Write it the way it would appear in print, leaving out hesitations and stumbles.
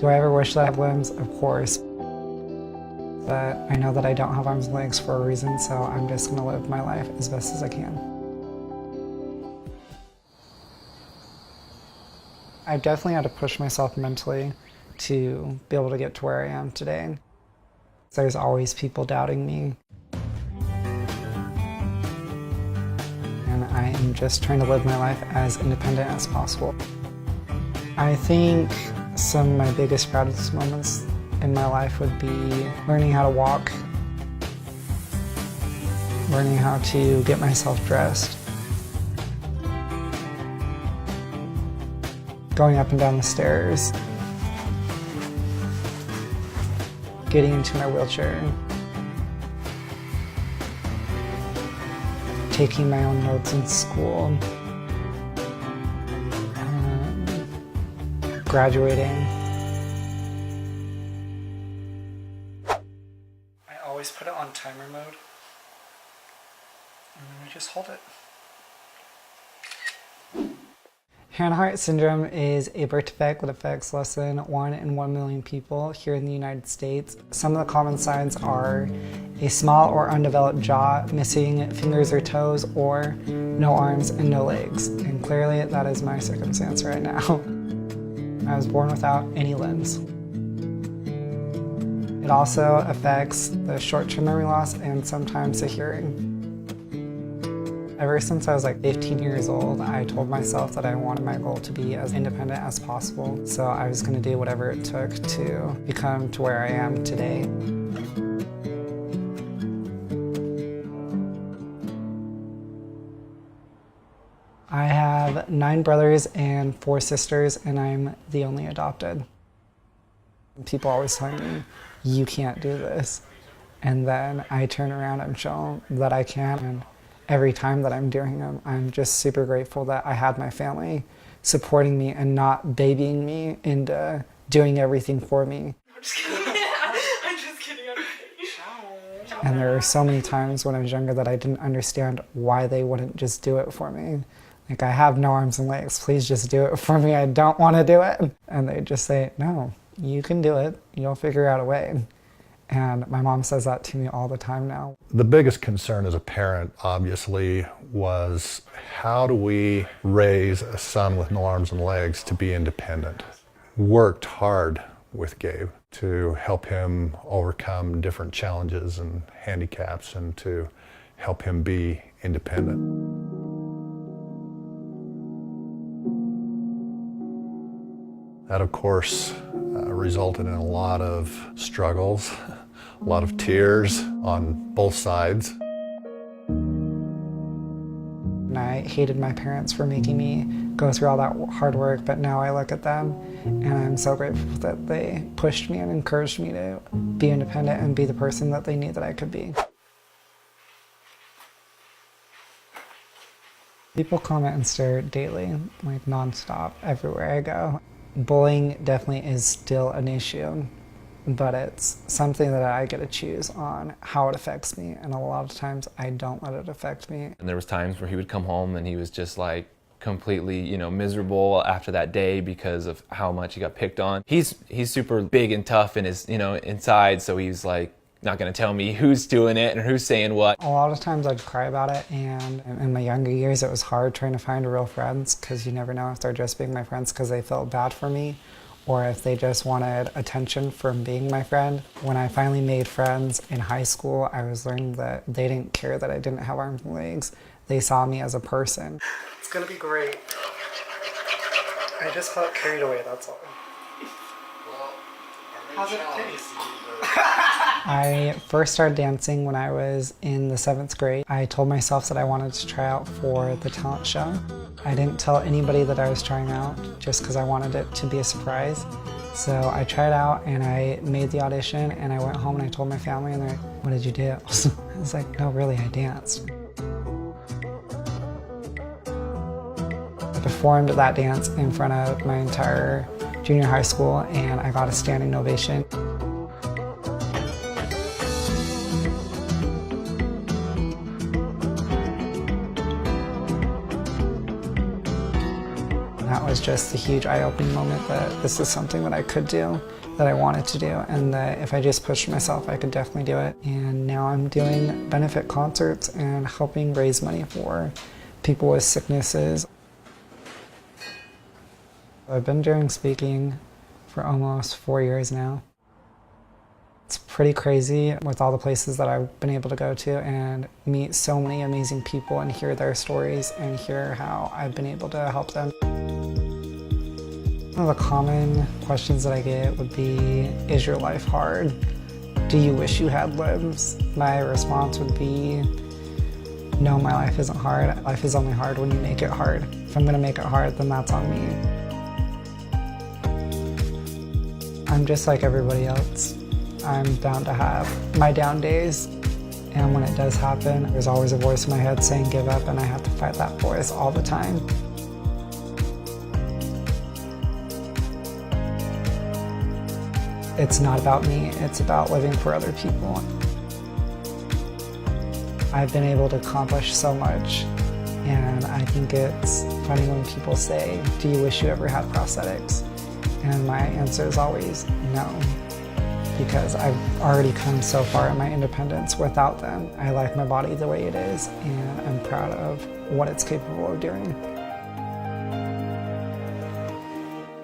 Do I ever wish that I have limbs? Of course. But I know that I don't have arms and legs for a reason, so I'm just gonna live my life as best as I can. I've definitely had to push myself mentally to be able to get to where I am today. There's always people doubting me. And I am just trying to live my life as independent as possible. I think some of my biggest, proudest moments in my life would be learning how to walk, learning how to get myself dressed, going up and down the stairs, getting into my wheelchair, taking my own notes in school, graduating. I always put it on timer mode, and then we just hold it. Hanhart syndrome is a birth defect that affects less than 1 in 1 million people here in the United States. Some of the common signs are a small or undeveloped jaw, missing fingers or toes, or no arms and no legs. And clearly that is my circumstance right now. I was born without any limbs. It also affects the short-term memory loss and sometimes the hearing. Ever since I was like 15 years old, I told myself that I wanted my goal to be as independent as possible. So I was going to do whatever it took to become to where I am today. I have 9 brothers and 4 sisters, and I'm the only adopted. People always tell me, you can't do this. And then I turn around and show them that I can. And every time that I'm doing them, I'm just super grateful that I had my family supporting me and not babying me into doing everything for me. I'm just kidding. I'm just kidding. And there were so many times when I was younger that I didn't understand why they wouldn't just do it for me. Like, I have no arms and legs, please just do it for me, I don't want to do it. And they just say, no, you can do it, you'll figure out a way. And my mom says that to me all the time now. The biggest concern as a parent, obviously, was how do we raise a son with no arms and legs to be independent? Worked hard with Gabe to help him overcome different challenges and handicaps and to help him be independent. That, of course, resulted in a lot of struggles, a lot of tears on both sides. And I hated my parents for making me go through all that hard work, but now I look at them and I'm so grateful that they pushed me and encouraged me to be independent and be the person that they knew that I could be. People comment and stare daily, like nonstop, everywhere I go. Bullying definitely is still an issue, but it's something that I get to choose on how it affects me, and a lot of times I don't let it affect me. And there was times where he would come home and he was just like completely, miserable after that day because of how much he got picked on. He's super big and tough in his, inside, so he's like not gonna tell me who's doing it and who's saying what. A lot of times I'd cry about it, and in my younger years it was hard trying to find real friends, because you never know if they're just being my friends because they felt bad for me or if they just wanted attention from being my friend. When I finally made friends in high school, I was learning that they didn't care that I didn't have arms and legs. They saw me as a person. It's gonna be great. I just felt carried away, that's all. How's it taste? I first started dancing when I was in the 7th grade. I told myself that I wanted to try out for the talent show. I didn't tell anybody that I was trying out just because I wanted it to be a surprise. So I tried out and I made the audition, and I went home and I told my family, and they're like, what did you do? I was like, no, really, I danced. I performed that dance in front of my entire junior high school, and I got a standing ovation. That was just a huge eye-opening moment that this is something that I could do, that I wanted to do, and that if I just pushed myself, I could definitely do it. And now I'm doing benefit concerts and helping raise money for people with sicknesses. I've been doing speaking for almost 4 years now. It's pretty crazy with all the places that I've been able to go to and meet so many amazing people and hear their stories and hear how I've been able to help them. One of the common questions that I get would be, is your life hard? Do you wish you had limbs? My response would be, no, my life isn't hard. Life is only hard when you make it hard. If I'm gonna make it hard, then that's on me. I'm just like everybody else. I'm bound to have my down days, and when it does happen, there's always a voice in my head saying give up, and I have to fight that voice all the time. It's not about me, it's about living for other people. I've been able to accomplish so much, and I think it's funny when people say, do you wish you ever had prosthetics? And my answer is always no, because I've already come so far in my independence without them. I like my body the way it is, and I'm proud of what it's capable of doing.